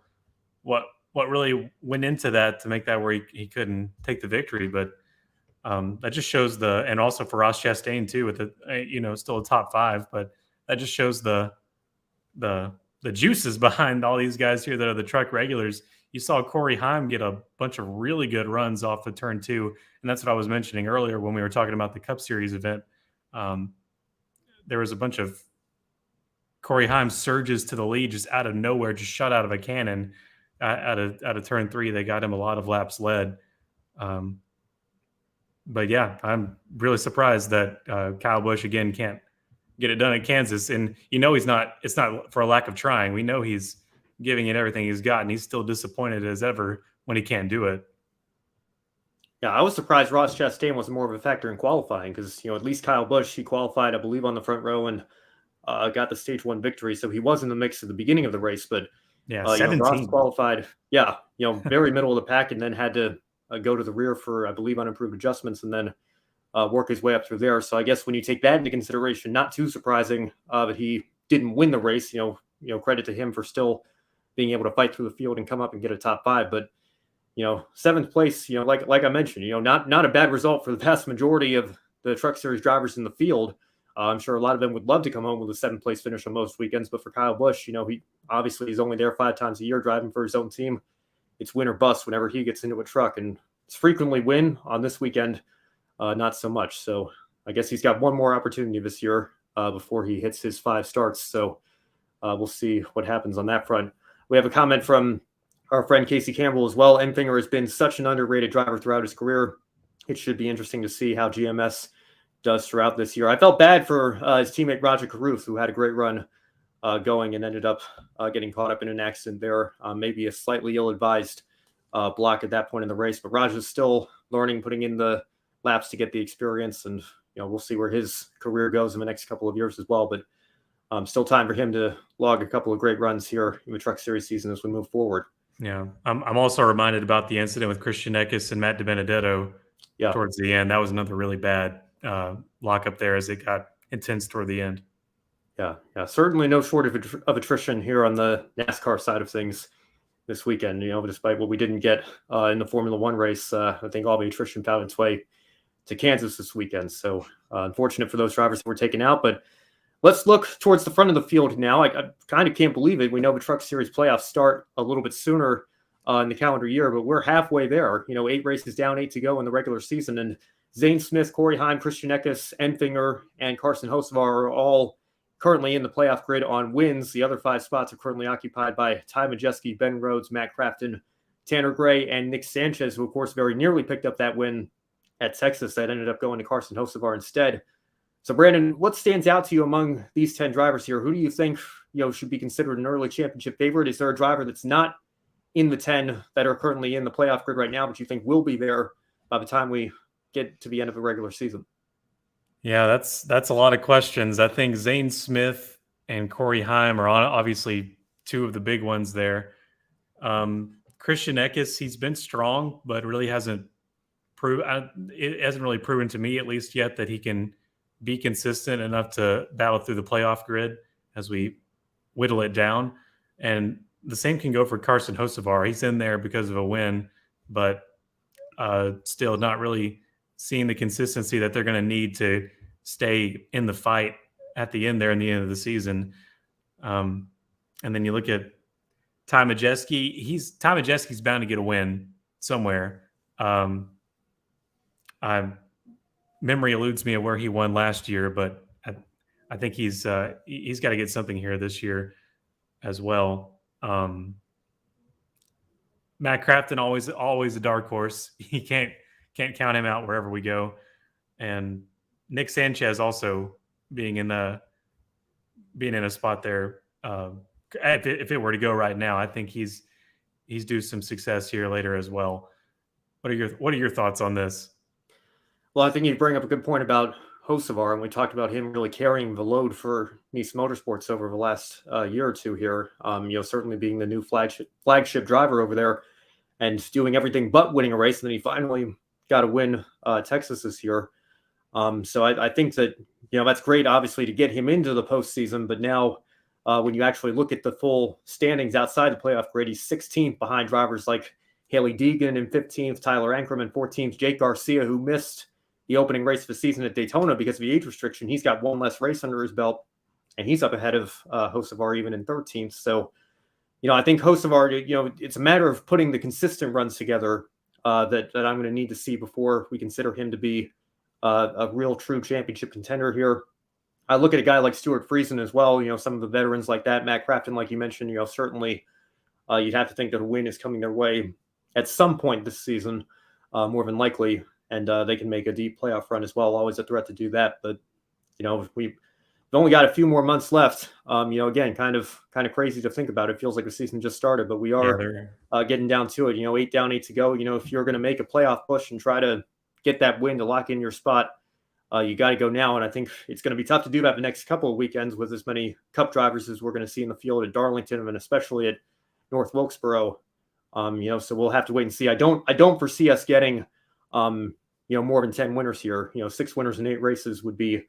what really went into that to make that where he couldn't take the victory. But that just shows and also for Ross Chastain too, with still a top 5. But that just shows the juices behind all these guys here that are the truck regulars. you saw Corey Heim get a bunch of really good runs off of turn 2. And that's what I was mentioning earlier when we were talking about the Cup Series event. There was a bunch of Corey Heim surges to the lead just out of nowhere, just shot out of a cannon out of turn 3. They got him a lot of laps led. But yeah, I'm really surprised that Kyle Busch again can't get it done at Kansas. And it's not for a lack of trying. We know he's giving it everything he's got, and he's still disappointed as ever when he can't do it. Yeah, I was surprised Ross Chastain wasn't more of a factor in qualifying because, at least Kyle Busch, he qualified, I believe, on the front row and got the stage 1 victory. So he was in the mix at the beginning of the race, but Yeah, Ross 17. qualified, very middle of the pack, and then had to go to the rear for, I believe, unimproved adjustments, and then work his way up through there. So I guess when you take that into consideration, not too surprising that he didn't win the race. Credit to him for still being able to fight through the field and come up and get a top 5. But 7th place, like I mentioned, not a bad result for the vast majority of the Truck Series drivers in the field. I'm sure a lot of them would love to come home with a 7th place finish on most weekends, but for Kyle Busch, he's only there 5 times a year driving for his own team. It's win or bust whenever he gets into a truck, and it's frequently win. On this weekend, not so much. So I guess he's got one more opportunity this year before he hits his 5 starts. So we'll see what happens on that front. We have a comment from our friend Casey Campbell as well. Enfinger has been such an underrated driver throughout his career. It should be interesting to see how GMS does throughout this year. I felt bad for his teammate Roger Carruth, who had a great run going and ended up getting caught up in an accident there. Maybe a slightly ill-advised block at that point in the race, but Roger's still learning, putting in the laps to get the experience, and we'll see where his career goes in the next couple of years as well. But still time for him to log a couple of great runs here in the Truck Series season as we move forward. Yeah, I'm also reminded about the incident with Christian Eckes and Matt DiBenedetto towards the end. That was another really bad lockup there as it got intense toward the end. Yeah, certainly no shortage of attrition here on the NASCAR side of things this weekend. Despite what we didn't get in the Formula One race, I think all the attrition found its way to Kansas this weekend. So unfortunate for those drivers that were taken out. But let's look towards the front of the field now. I kind of can't believe it. We know the Truck Series playoffs start a little bit sooner in the calendar year, but we're halfway there. 8 races down, 8 to go in the regular season. And Zane Smith, Corey Heim, Christian Eckes, Enfinger, and Carson Hocevar are all currently in the playoff grid on wins. The other 5 spots are currently occupied by Ty Majeski, Ben Rhodes, Matt Crafton, Tanner Gray, and Nick Sanchez, who, of course, very nearly picked up that win at Texas that ended up going to Carson Hocevar instead. So, Brandon, what stands out to you among these 10 drivers here? Who do you think should be considered an early championship favorite? Is there a driver that's not in the 10 that are currently in the playoff grid right now, but you think will be there by the time we get to the end of the regular season? Yeah, that's a lot of questions. I think Zane Smith and Corey Heim are obviously 2 of the big ones there. Christian Eckes, he's been strong, but really hasn't really proven to me, at least yet, that he can be consistent enough to battle through the playoff grid as we whittle it down. And the same can go for Carson Hocevar. He's in there because of a win, but still not really seeing the consistency that they're going to need to stay in the fight at the end there in the end of the season. And then you look at Ty Majeski. Ty Majeski's bound to get a win somewhere. Memory eludes me of where he won last year, but I think he's got to get something here this year as well. Matt Crafton always a dark horse. He can't count him out wherever we go. And Nick Sanchez also being in a spot there. If it were to go right now, I think he's due some success here later as well. What are your thoughts on this? Well, I think you bring up a good point about Hocevar, and we talked about him really carrying the load for Nice Motorsports over the last year or two here. Certainly being the new flagship driver over there and doing everything but winning a race. And then he finally got to win Texas this year. So I think that, that's great, obviously, to get him into the postseason. But now when you actually look at the full standings outside the playoff grid, he's 16th behind drivers like Haley Deegan in 15th, Tyler Ankrum in 14th, Jake Garcia, who missed the opening race of the season at Daytona because of the age restriction. He's got 1 less race under his belt, and he's up ahead of Hocevar even in 13th. So, I think Hocevar, it's a matter of putting the consistent runs together that I'm going to need to see before we consider him to be a real true championship contender here. I look at a guy like Stuart Friesen as well. Some of the veterans like that, Matt Crafton, like you mentioned, certainly you'd have to think that a win is coming their way at some point this season, more than likely, and they can make a deep playoff run as well. Always a threat to do that, but we've only got a few more months left. Again, kind of crazy to think about. It feels like the season just started, but we are getting down to it. 8 down, 8 to go. If you're going to make a playoff push and try to get that win to lock in your spot, you got to go now. And I think it's going to be tough to do that the next couple of weekends with as many Cup drivers as we're going to see in the field at Darlington and especially at North Wilkesboro. So we'll have to wait and see. I don't foresee us getting, more than 10 winners here. 6 winners in 8 races would be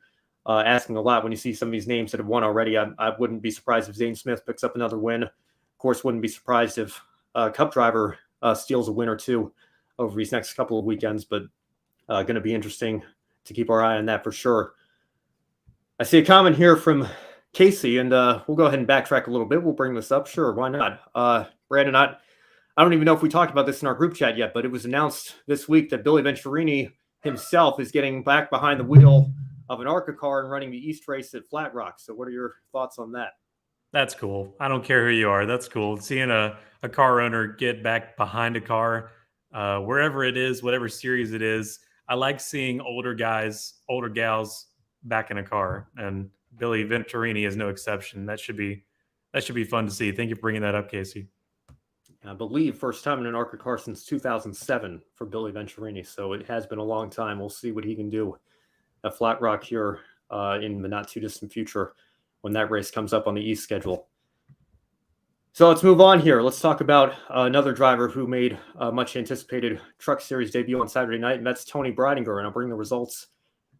asking a lot when you see some of these names that have won already. I wouldn't be surprised if Zane Smith picks up another win. Of course, wouldn't be surprised if a Cup driver steals a win or two over these next couple of weekends, but going to be interesting to keep our eye on that for sure. I see a comment here from Casey, and we'll go ahead and backtrack a little bit. We'll bring this up. Sure, why not? Brandon, I don't even know if we talked about this in our group chat yet, but it was announced this week that Billy Venturini himself is getting back behind the wheel of an ARCA car and running the East race at Flat Rock. So what are your thoughts on that? That's cool. I don't care who you are. That's cool. Seeing a car owner get back behind a car, wherever it is, whatever series it is. I like seeing older guys, older gals back in a car, and Billy Venturini is no exception. That should be fun to see. Thank you for bringing that up, Casey. I believe first time in an ARCA car since 2007 for Billy Venturini. So it has been a long time. We'll see what he can do at Flat Rock here in the not too distant future when that race comes up on the East schedule. So let's move on here. Let's talk about another driver who made a much anticipated Truck Series debut on Saturday night, and that's Toni Breidinger. And I'll bring the results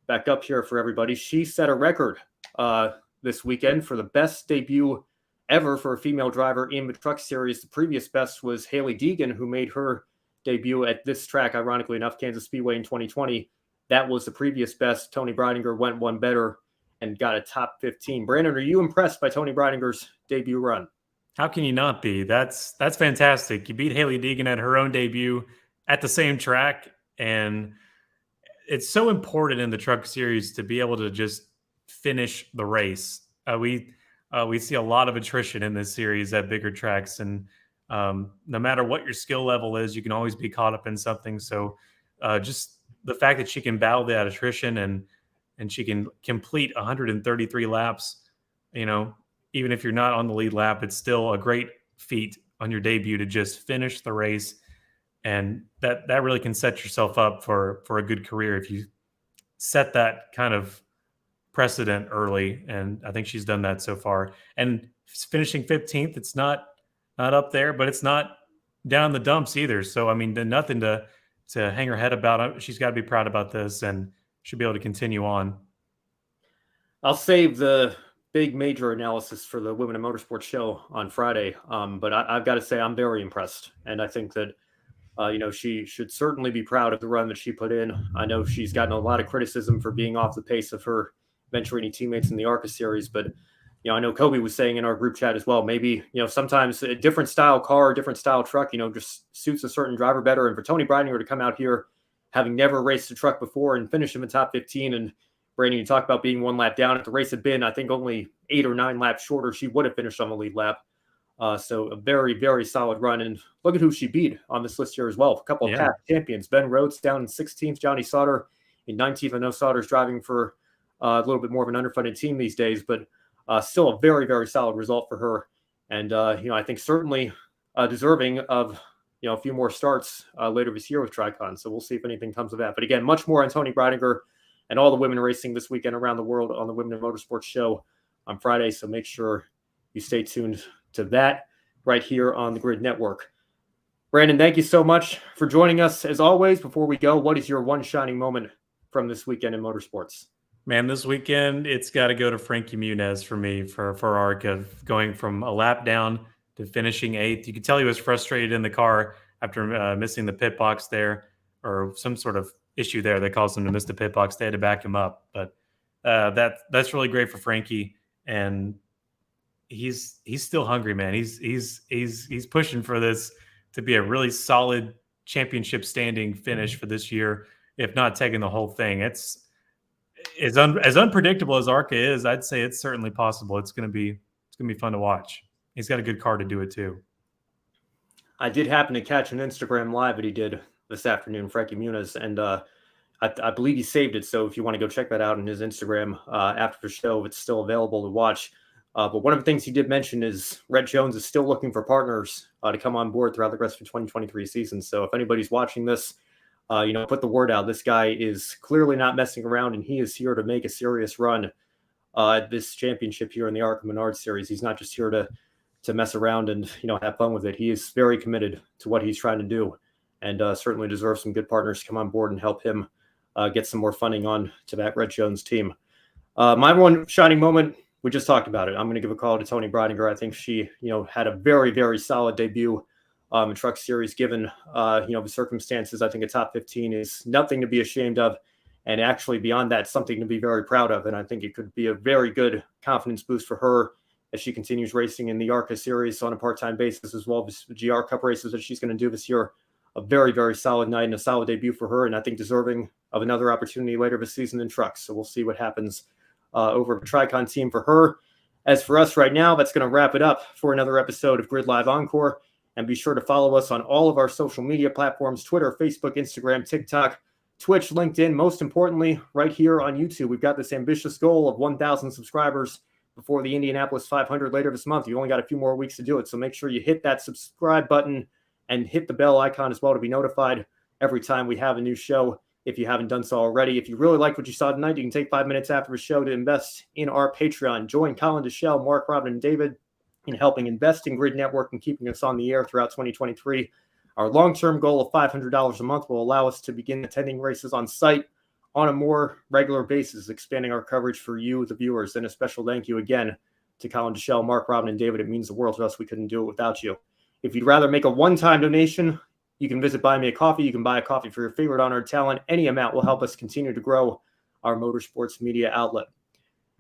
back up here for everybody. She set a record this weekend for the best debut ever for a female driver in the Truck Series. The previous best was Hailie Deegan, who made her debut at this track, ironically enough, Kansas Speedway in 2020. That was the previous best. Toni Breidinger went one better and got a top 15. Brandon, are you impressed by Toni Breidinger's debut run? How can you not be? That's fantastic. You beat Hailie Deegan at her own debut at the same track, and it's so important in the Truck Series to be able to just finish the race. We see a lot of attrition in this series at bigger tracks, and no matter what your skill level is, you can always be caught up in something. So just the fact that she can battle that attrition and she can complete 133 laps, even if you're not on the lead lap, it's still a great feat on your debut to just finish the race. And that really can set yourself up for a good career if you set that kind of precedent early. And I think she's done that so far. And finishing 15th, it's not up there, but it's not down the dumps either. So, I mean, nothing to hang her head about. She's got to be proud about this and should be able to continue on. I'll save the big major analysis for the Women in Motorsports show on Friday. But I've got to say I'm very impressed. And I think that, she should certainly be proud of the run that she put in. I know she's gotten a lot of criticism for being off the pace of her Venturini teammates in the ARCA series. But, I know Kobe was saying in our group chat as well, maybe, sometimes a different style car, different style truck, just suits a certain driver better. And for Toni Breidinger to come out here, having never raced a truck before and finish in the top 15, and Brandon, you talk about being one lap down. If the race had been, I think, only 8 or 9 laps shorter, she would have finished on the lead lap. So a very, very solid run. And look at who she beat on this list here as well. A couple of past champions. Ben Rhodes down in 16th, Johnny Sauter in 19th. I know Sauter's driving for a little bit more of an underfunded team these days, but still a very, very solid result for her. And, I think certainly deserving of, a few more starts later this year with Tricon. So we'll see if anything comes of that. But again, much more on Toni Breidinger and all the women racing this weekend around the world on the Women in Motorsports show on Friday. So make sure you stay tuned to that right here on the Grid Network. Brandon, thank you so much for joining us. As always, before we go, what is your one shining moment from this weekend in motorsports? Man, this weekend, it's got to go to Frankie Muniz for me for ARCA, going from a lap down to finishing 8th. You could tell he was frustrated in the car after missing the pit box there, or some sort of issue there that caused him to miss the pit box. They had to back him up. But that's really great for Frankie. And he's still hungry, man. He's pushing for this to be a really solid championship standing finish for this year, if not taking the whole thing. It's as unpredictable as ARCA is. I'd say it's certainly possible. It's gonna be fun to watch. He's got a good car to do it too. I did happen to catch an Instagram live that he did this afternoon, Frankie Muniz, and I believe he saved it. So if you want to go check that out on his Instagram after the show, it's still available to watch. But one of the things he did mention is Red Jones is still looking for partners to come on board throughout the rest of the 2023 season. So if anybody's watching this, put the word out. This guy is clearly not messing around, and he is here to make a serious run at this championship here in the ARCA Menards Series. He's not just here to mess around and have fun with it. He is very committed to what he's trying to do, and certainly deserves some good partners to come on board and help him get some more funding on to that Red Jones team. My one shining moment, we just talked about it. I'm going to give a call to Tony Breidinger. I think she, had a very, very solid debut in Truck Series. Given, the circumstances, I think a top 15 is nothing to be ashamed of, and actually beyond that, something to be very proud of. And I think it could be a very good confidence boost for her as she continues racing in the ARCA Series on a part-time basis, as well as the GR Cup races that she's going to do this year. A very, very solid night and a solid debut for her, and I think deserving of another opportunity later this season in trucks. So we'll see what happens over the Tricon team for her. As for us right now, that's going to wrap it up for another episode of Grid Live Encore. And be sure to follow us on all of our social media platforms: Twitter, Facebook, Instagram, TikTok, Twitch, LinkedIn. Most importantly, right here on YouTube, we've got this ambitious goal of 1,000 subscribers before the Indianapolis 500 later this month. You only got a few more weeks to do it, so make sure you hit that subscribe button and hit the bell icon as well to be notified every time we have a new show, if you haven't done so already. If you really like what you saw tonight, you can take 5 minutes after the show to invest in our Patreon. Join Colin Deschelle, Mark, Robin, and David in helping invest in Grid Network and keeping us on the air throughout 2023. Our long-term goal of $500 a month will allow us to begin attending races on site on a more regular basis, expanding our coverage for you, the viewers. And a special thank you again to Colin Deschelle, Mark, Robin, and David. It means the world to us. We couldn't do it without you. If you'd rather make a one-time donation, you can visit Buy Me a Coffee. You can buy a coffee for your favorite honored talent. Any amount will help us continue to grow our motorsports media outlet.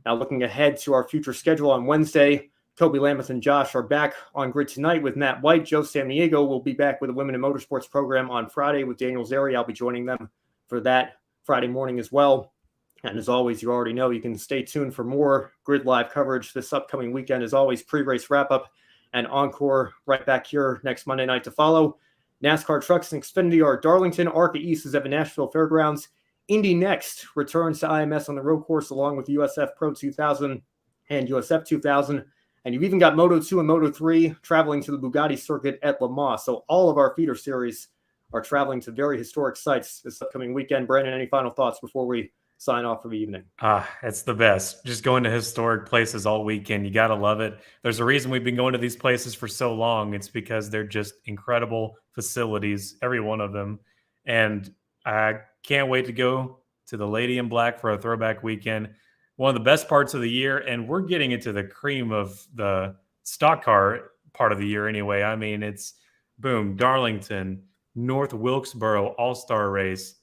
Now, looking ahead to our future schedule on Wednesday, Toby Lambeth and Josh are back on Grid tonight with Matt White. Joe Samniego will be back with the Women in Motorsports program on Friday with Daniel Zeri. I'll be joining them for that Friday morning as well. And as always, you already know you can stay tuned for more Grid Live coverage this upcoming weekend. As always, pre-race wrap-up and Encore right back here next Monday night to follow. NASCAR Trucks and Xfinity are at Darlington. ARCA East is at the Nashville Fairgrounds. Indy Next returns to IMS on the road course along with USF Pro 2000 and USF 2000. And you've even got Moto 2 and Moto 3 traveling to the Bugatti circuit at Le Mans. So all of our feeder series are traveling to very historic sites this upcoming weekend. Brandon, any final thoughts before we sign off for the evening? It's the best. Just going to historic places all weekend. You got to love it. There's a reason we've been going to these places for so long. It's because they're just incredible facilities, every one of them. And I can't wait to go to the Lady in Black for a throwback weekend. One of the best parts of the year, and we're getting into the cream of the stock car part of the year anyway. I mean, it's boom, Darlington, North Wilkesboro All-Star Race,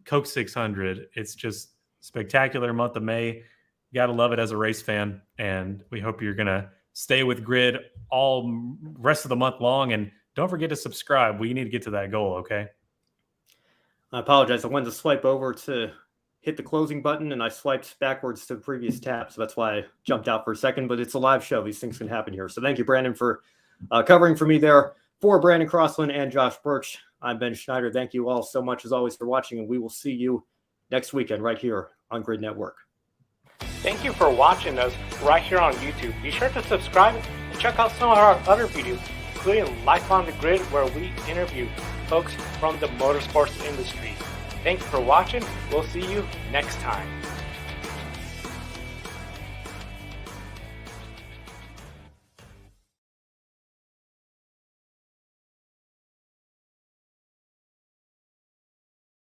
Coke 600. It's just spectacular month of May. You got to love it as a race fan, and we hope you're going to stay with Grid all rest of the month long, and don't forget to subscribe. We need to get to that goal, okay? I apologize. I went to swipe over to hit the closing button, and I swiped backwards to the previous tab, so that's why I jumped out for a second, but it's a live show. These things can happen here. So thank you, Brandon, for covering for me there. For Brandon Crossland and Josh Birch, I'm Ben Schneider. Thank you all so much, as always, for watching, and we will see you next weekend right here on Grid Network. Thank you for watching us right here on YouTube. Be sure to subscribe and check out some of our other videos, including Life on the Grid, where we interview folks from the motorsports industry. Thank you for watching. We'll see you next time.